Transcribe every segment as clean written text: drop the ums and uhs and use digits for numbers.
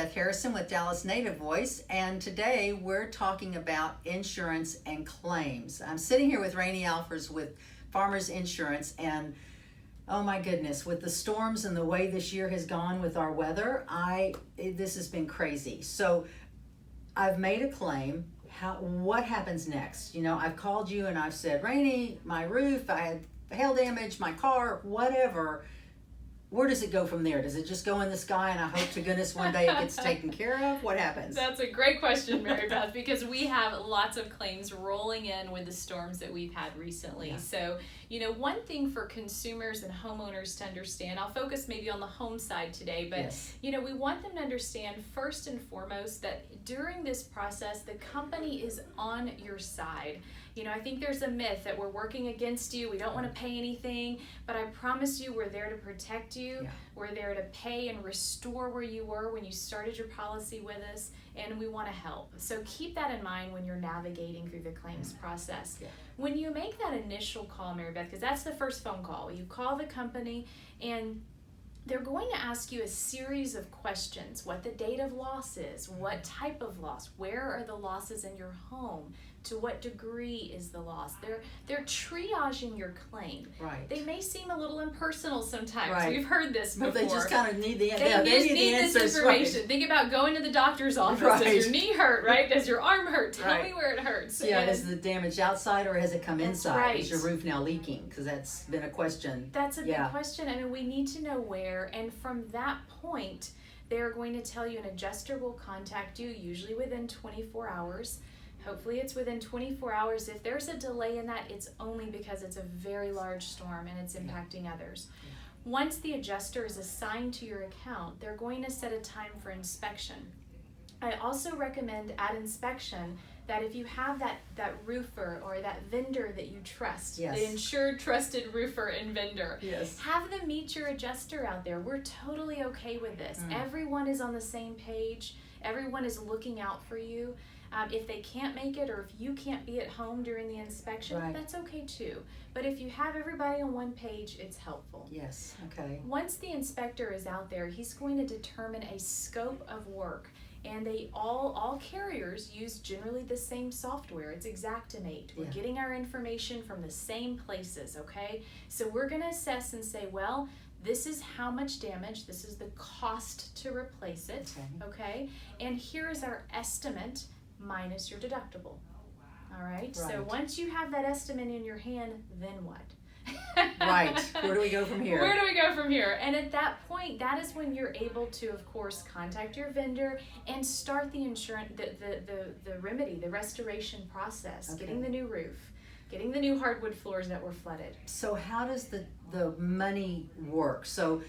Beth Harrison with Dallas Native Voice, and today we're talking about insurance and claims. I'm sitting here with Rainey Alfers with Farmers Insurance, and oh my goodness, with the storms and the way this year has gone with our weather, this has been crazy. So I've made a claim. What happens next? You know, I've called you and I've said, Rainey, my roof, I had hail damage, my car, whatever. Where does it go from there? Does it just go in the sky and I hope to goodness one day it gets taken care of? What happens? That's a great question, Mary Beth, because we have lots of claims rolling in with the storms that we've had recently. Yeah. So, you know, one thing for consumers and homeowners to understand, I'll focus maybe on the home side today, but, yes. you know, we want them to understand first and foremost that during this process, the company is on your side. You know, I think there's a myth that we're working against you. We don't want to pay anything, but I promise you we're there to protect you. Yeah. We're there to pay and restore where you were when you started your policy with us, and we want to help. So keep that in mind when you're navigating through the claims process. Yeah. When you make that initial call, Mary Beth, because that's the first phone call, you call the company and they're going to ask you a series of questions. What the date of loss is, what type of loss, where are the losses in your home, to what degree is the loss. They're triaging your claim. Right. They may seem a little impersonal sometimes. Right. We've heard this before. But they just kind of need the They need this answers. information. Right. Think about going to the doctor's office. Right. Does your knee hurt, right? Does your arm hurt? Tell Right. me where it hurts. Yeah, And is the damage outside or has it come That's inside? right. Is your roof now leaking? Because that's been a question. That's a Yeah. big question. I mean, we need to know where, and from that point, they're going to tell you an adjuster will contact you, usually within 24 hours. Hopefully it's within 24 hours. If there's a delay in that, it's only because it's a very large storm and it's impacting others. Once the adjuster is assigned to your account, they're going to set a time for inspection. I also recommend at inspection that if you have that roofer or that vendor that you trust, Yes. the insured, trusted roofer and vendor, Yes. have them meet your adjuster out there. We're totally okay with this. Everyone is on the same page. Everyone is looking out for you. If they can't make it or if you can't be at home during the inspection, Right. that's okay too. But if you have everybody on one page, it's helpful. Yes. Okay. Once the inspector is out there, he's going to determine a scope of work. And they all carriers use generally the same software. It's Xactimate. We're Yeah. getting our information from the same places, okay? So we're going to assess and say, well, this is how much damage, this is the cost to replace it, okay? And here is our estimate minus your deductible. All right? So Right. once you have that estimate in your hand, then what? Right. Where do we go from here? Where do we go from here? And at that point, that is when you're able to, of course, contact your vendor and start the insurance, the remedy, the restoration process, Okay. getting the new roof, getting the new hardwood floors that were flooded. So how does the money work? So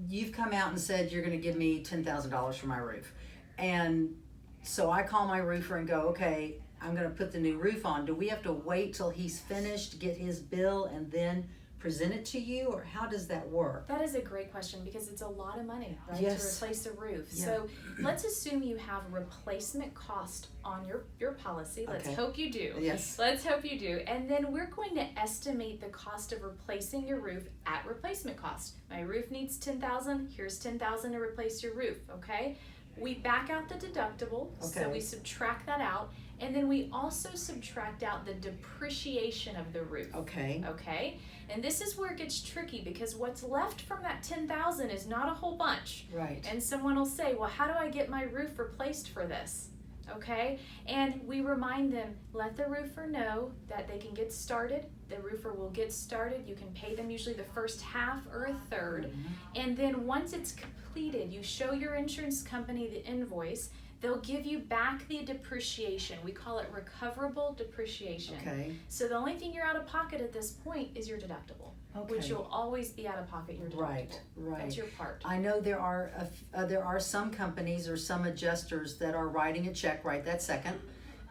you've come out and said you're going to give me $10,000 for my roof. And so I call my roofer and go, okay, I'm going to put the new roof on. Do we have to wait till he's finished, get his bill, and then present it to you? Or how does that work? That is a great question because it's a lot of money, right, Yes. to replace a roof. Yeah. So let's assume you have replacement cost on your policy. Let's Okay. hope you do. Yes. Let's hope you do. And then we're going to estimate the cost of replacing your roof at replacement cost. My roof needs $10,000. Here's $10,000 to replace your roof, okay? We back out the deductible, so Okay. we subtract that out, and then we also subtract out the depreciation of the roof. Okay. Okay? And this is where it gets tricky because what's left from that $10,000 is not a whole bunch. Right. And someone will say, well, how do I get my roof replaced for this? Okay? And we remind them, let the roofer know that they can get started. The roofer will get started. You can pay them usually the first half or a third. And then once it's completed, you show your insurance company the invoice. They'll give you back the depreciation. We call it recoverable depreciation. Okay. So the only thing you're out of pocket at this point is your deductible, which Okay. you'll always be out of pocket your deductible. Right. Right. That's your part. I know there are some companies or some adjusters that are writing a check right that second,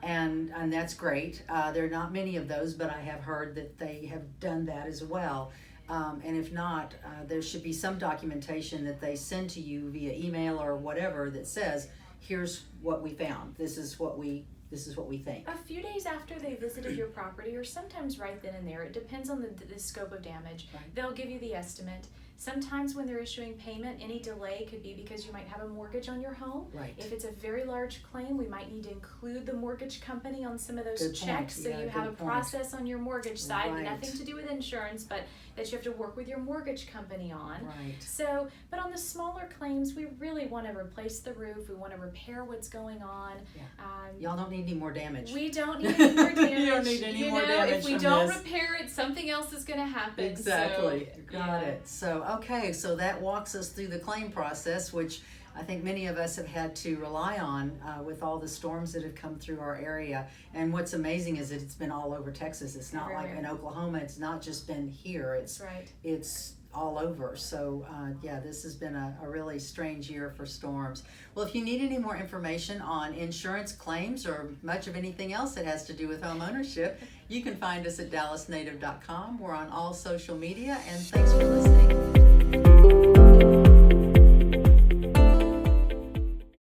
and that's great. There are not many of those, but I have heard that they have done that as well. And if not, there should be some documentation that they send to you via email or whatever that says, here's what we found. This is what we this is what we think. A few days after they visited your property, or sometimes right then and there, it depends on the scope of damage. Right. They'll give you the estimate. Sometimes when they're issuing payment, any delay could be because you might have a mortgage on your home. Right. If it's a very large claim, we might need to include the mortgage company on some of those Good point. checks, so Yeah, you have a good point. process on your mortgage side, Right. nothing to do with insurance, but that you have to work with your mortgage company on. Right. So, but on the smaller claims, we really want to replace the roof. We want to repair what's going on. Yeah. Um, Y'all don't need any more damage. we don't need any more damage. You don't need any more damage if we from don't this. repair it, something else is going to happen. Exactly. So, Got yeah. it. So, okay, so that walks us through the claim process, which I think many of us have had to rely on with all the storms that have come through our area. And what's amazing is that it's been all over Texas. It's not like Everywhere. in Oklahoma. It's not just been here. That's right. It's all over. So yeah, this has been a really strange year for storms. Well, if you need any more information on insurance claims or much of anything else that has to do with home ownership, you can find us at dallasnative.com. We're on all social media, and thanks for listening.